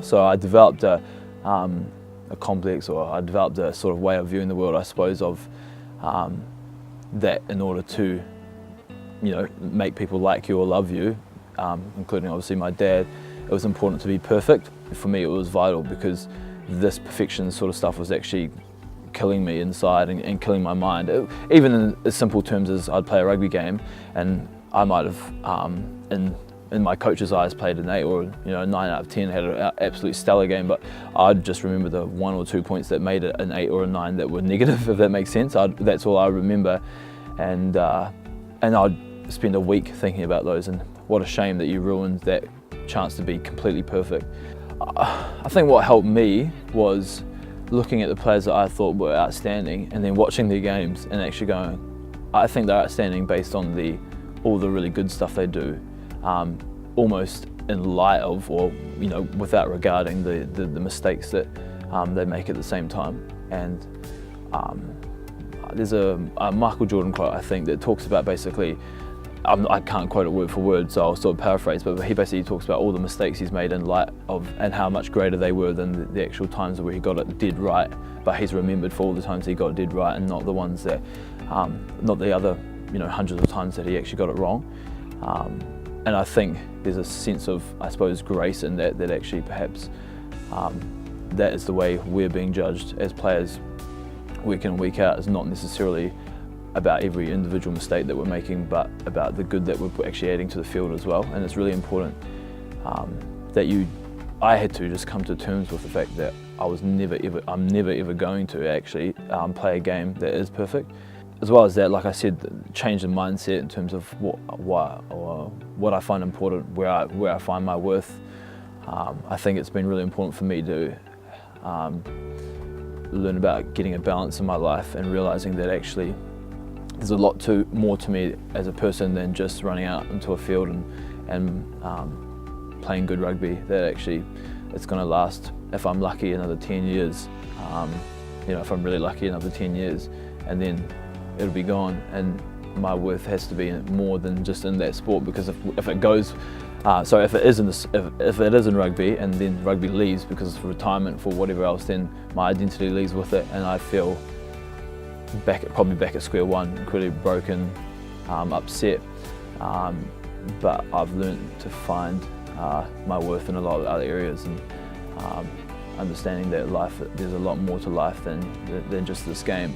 So I developed a complex, or I developed a sort of way of viewing the world, I suppose, of that in order to, make people like you or love you, including obviously my dad, it was important to be perfect. For me, it was vital, because this perfection sort of stuff was actually killing me inside and killing my mind. Even in as simple terms as I'd play a rugby game, and I might have, in my coach's eyes, played an 8 or 9 out of 10, had an absolute stellar game, but I'd just remember the 1 or 2 points that made it an 8 or a 9 that were negative, if that makes sense. That's all I remember, and I'd spend a week thinking about those, and what a shame that you ruined that chance to be completely perfect. I think what helped me was looking at the players that I thought were outstanding, and then watching their games and actually going, I think they're outstanding based on all the really good stuff they do, almost in light of, or without regarding the mistakes that they make at the same time. And there's a Michael Jordan quote, I think, that talks about basically, I can't quote it word for word, so I'll sort of paraphrase, but he basically talks about all the mistakes he's made in light of, and how much greater they were than the actual times where he got it dead right. But he's remembered for all the times he got it dead right, and not the ones that, not the other, hundreds of times that he actually got it wrong. And I think there's a sense of, I suppose, grace in that actually perhaps that is the way we're being judged as players week in, week out. Is not necessarily about every individual mistake that we're making, but about the good that we're actually adding to the field as well. And it's really important that I had to just come to terms with the fact that I'm never ever going to actually play a game that is perfect. As well as that, like I said, change the mindset in terms of what I find important, where I find my worth. I think it's been really important for me to learn about getting a balance in my life, and realising that actually there's a lot more to me as a person than just running out into a field and playing good rugby. That actually it's going to last, if I'm lucky, another 10 years. If I'm really lucky, another 10 years, and then it'll be gone. And my worth has to be more than just in that sport, because if it goes, if it is in rugby, and then rugby leaves because of retirement for whatever else, then my identity leaves with it, and I feel probably back at square one, incredibly broken, upset. But I've learned to find my worth in a lot of other areas, and understanding that there's a lot more to life than just this game.